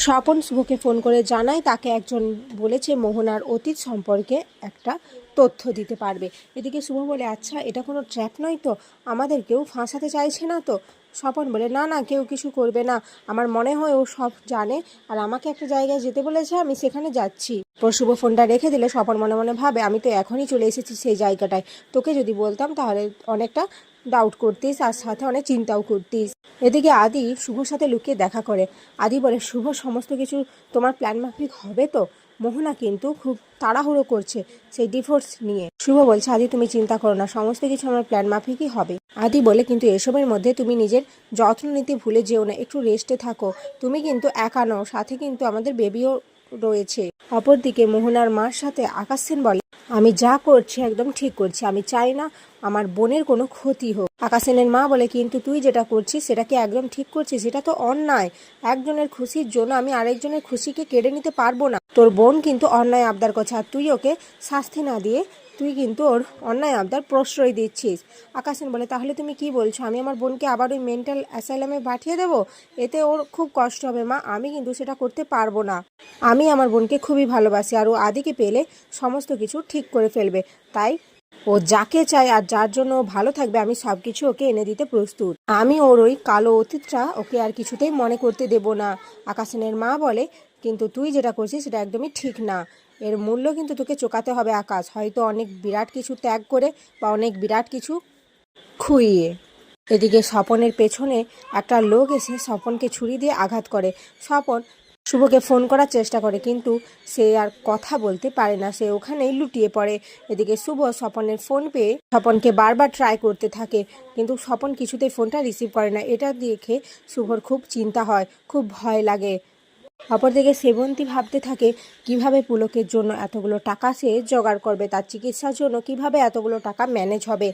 স্বপন শুভকে ফোন করে জানায় তাকে একজন বলেছে মোহনার অতীত সম্পর্কে একটা তথ্য দিতে পারবে। এদিকে শুভ বলে, আচ্ছা এটা কোনো ট্র্যাপ নয় তো, আমাদের কেউ ফাঁসাতে চাইছে না তো? স্বপন বলে, না না, কেউ কিছু করবে না, আমার মনে হয় ও সব জানে আর আমাকে একটা জায়গায় যেতে বলেছে, আমি সেখানে যাচ্ছি। পর শুভ ফোনটা রেখে দিলে স্বপন মনে মনে ভাবে, আমি তো এখনই চলে এসেছি সেই জায়গাটায়, তোকে যদি বলতাম তাহলে অনেকটা ডাউট করতিস আর সাথে অনেক চিন্তাও করতিস। এদিকে আদি শুভর সাথে লুকিয়ে দেখা করে। আদি বলে, শুভ সমস্ত কিছু তোমার প্ল্যান মাফিক হবে তো? মোহনা কিন্তু খুব তাড়াহুড়ো করছে সেই ডিভোর্স নিয়ে। শুভ বলছে, আদি তুমি চিন্তা করো না, সমস্ত কিছু আমার প্ল্যান মাফিকই হবে। আদি বলে, কিন্তু এসবের মধ্যে তুমি নিজের যত্ন নিতে ভুলে যেও না, একটু রেস্টে থাকো, তুমি কিন্তু একা নও, সাথে কিন্তু আমাদের বেবিও রয়েছে। অপরদিকে মোহনার মার সাথে আকাশ সেন বলে, আমি যা করছি একদম ঠিক করছি, আমি চাই না আমার বোনের কোনো ক্ষতি হোক। আকাশ সেনের মা বলে, কিন্তু তুই যেটা করছিস সেটা কি একদম ঠিক করছিস? সেটা তো অন্যায়। একজনের খুশির জন্য আমি আরেকজনের খুশিকে কেড়ে নিতে পারবো না। তোর বোন কিন্তু অন্যায় আবদার করছে আর তুই ওকে শাস্তি না দিয়ে তুই কিন্তু ওর অন্যায় আবদার প্রশ্রয় দিচ্ছিস। আকাশ সেন বলে, তাহলে তুমি কি বলছো, আমি আমার বোনকে আবার ওই মেন্টাল অ্যাসাইলামে পাঠিয়ে দেবো? এতে ওর খুব কষ্ট হবে মা, আমি কিন্তু সেটা করতে পারবো না। আমি আমার বোনকে খুবই ভালোবাসি আর ও আদিকে পেলে সমস্ত কিছু ঠিক করে ফেলবে, তাই ও যাকে চায় আর যার জন্য ও ভালো থাকবে আমি সব কিছু ওকে এনে দিতে প্রস্তুত। আমি ওর ওই কালো অতীতটা ওকে আর কিছুতেই মনে করতে দেব না। আকাশ সেনের মা বলে, কিন্তু তুই যেটা করছিস সেটা একদমই ঠিক না, এর মূল্য কিন্তু তোকে চোকাতে হবে আকাশ, হয়তো অনেক বিরাট কিছু ত্যাগ করে বা অনেক বিরাট কিছু খুইয়ে। এদিকে স্বপনের পেছনে একটা লোক এসে স্বপনকে ছুরি দিয়ে আঘাত করে। স্বপন শুভকে ফোন করার চেষ্টা করে কিন্তু সে আর কথা বলতে পারে না, সে ওখানেই লুটিয়ে পড়ে। এদিকে শুভ স্বপনের ফোন পেয়ে স্বপনকে বারবার ট্রাই করতে থাকে কিন্তু স্বপন কিছুতেই ফোনটা রিসিভ করে না। এটা দেখে শুভর খুব চিন্তা হয়, খুব ভয় লাগে। অপরদিকে সেবন্তী ভাবতে থাকে কিভাবে পুলকের জন্য এতগুলো টাকা সে জোগাড় করবে, তার চিকিৎসার জন্য কিভাবে এতগুলো টাকা ম্যানেজ হবে।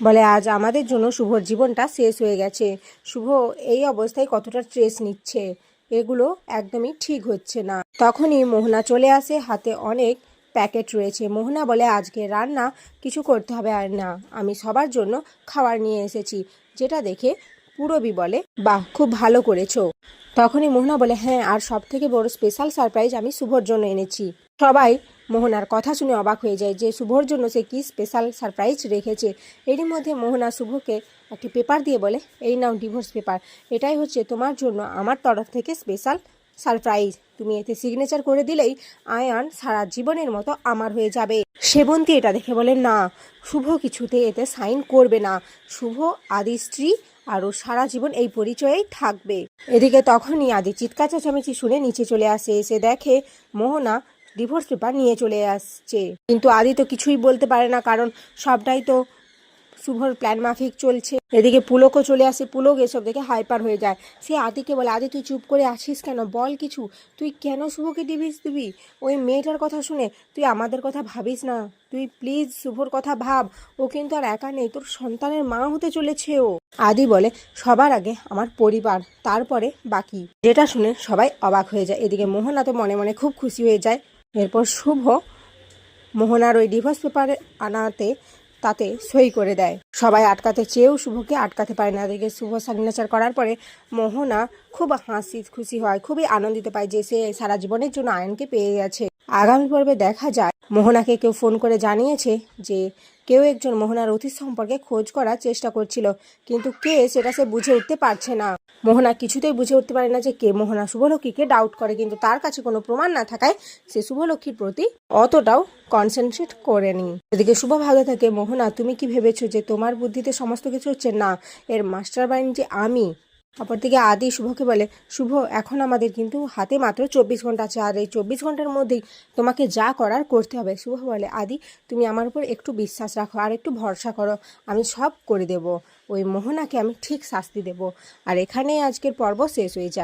বলে, আজ আমাদের জন্য শুভর জীবনটা শেষ হয়ে গেছে, শুভ এই অবস্থায় কতটা স্ট্রেস নিচ্ছে, এগুলো একদমই ঠিক হচ্ছে না। তখনই মোহনা চলে আসে, হাতে অনেক প্যাকেট রয়েছে। মোহনা বলে, আজকে রান্না কিছু করতে হবে আর না, আমি সবার জন্য খাবার নিয়ে এসেছি। যেটা দেখে পূরবী বলে, বাহ, খুব ভালো করেছো। তখনই মোহনা বলে, হ্যাঁ, আর সব থেকে বড় স্পেশাল সারপ্রাইজ আমি শুভর জন্য এনেছি। সবাই মোহনার কথা শুনে অবাক হয়ে যায় যে শুভর জন্য সে কি স্পেশাল সারপ্রাইজ রেখেছে। এরই মধ্যে মোহনা শুভকে একটি পেপার দিয়ে বলে, এই নাও ডিভোর্স পেপার, এটাই হচ্ছে তোমার জন্য আমার তরফ থেকে স্পেশাল সারপ্রাইজ, তুমি এতে সিগনেচার করে দিলেই আয়ান সারা জীবনের মতো আমার হয়ে যাবে। সেবন্তী এটা দেখে বলে, না, শুভ কিছুতে এতে সাইন করবে না, শুভ আদি স্ত্রী আরও সারা জীবন এই পরিচয়েই থাকবে। এদিকে তখনই আদি চিৎকার চেঁচামেচি শুনে নিচে চলে আসে, এসে দেখে মোহনা ডিভোর্স পেপার নিয়ে চলে আসছে। কিন্তু আদি তো কিছুই বলতে পারে না, কারণ সবটাই তো শুভর প্ল্যান মাফিক চলছে। এদিকে পুলকও চলে আসে, পুলক এসব দেখে হাইপার হয়ে যায়। সে আদিকে বলে, আদি তুই চুপ করে আছিস কেন, বল কিছু, তুই কেন শুভকে ডিভোর্স দিবি? ওই মেয়েটার কথা শুনে তুই আমাদের কথা ভাবিস না, তুই প্লিজ শুভর কথা ভাব, ও কিন্তু আর একা নেই, তোর সন্তানের মা হতে চলেছে ও। আদি বলে, সবার আগে আমার পরিবার, তারপরে বাকি। যেটা শুনে সবাই অবাক হয়ে যায়। এদিকে মোহনা তো মনে মনে খুব খুশি হয়ে যায়। এরপর শুভ মোহনার ওই ডিভোর্স পেপারে আনাতে তাতে সই করে দেয়। সবাই আটকাতে চেয়েও শুভকে আটকাতে পারে না। এদিকে শুভ সিগনেচার করার পরে মোহনা খুব হাসি খুশি হয়, খুবই আনন্দিত পায় যে সে সারা জীবনের জন্য আয়নকে পেয়ে গেছে। আগামী পর্বে দেখা যায় মোহনাকে কেউ ফোন করে জানিয়েছে যে কেউ একজন মোহনার অতীত সম্পর্কে খোঁজ করার চেষ্টা করছিল, কিন্তু কে সেটা সে বুঝে উঠতে পারছে না। মোহনা কিছুতেই বুঝে উঠতে পারে না যে কে। মোহনা শুভলক্ষ্মীকে ডাউট করে, কিন্তু তার কাছে কোনো প্রমাণ না থাকায় সে শুভলক্ষ্মীর প্রতি অতটাও কনসেন্ট্রেট করেনি। এদিকে শুভ ভাবতে থাকে, মোহনা তুমি কি ভেবেছো যে তোমার বুদ্ধিতে সমস্ত কিছু হচ্ছে? না, এর মাস্টার মাইন্ড যে আমি। অপরদিকে আদি শুভকে বলে, শুভ এখন আমাদের কিন্তু হাতে মাত্র 24 ঘন্টা আছে, আর এই 24 ঘন্টার মধ্যেই তোমাকে যা করার করতে হবে। শুভ বলে, আদি তুমি আমার উপর একটু বিশ্বাস রাখো আর একটু ভরসা করো, আমি সব করে দেব, ওই মোহনাকে আমি ঠিক শাস্তি দেব। আর এখানেই আজকের পর্ব শেষ হয়ে যায়।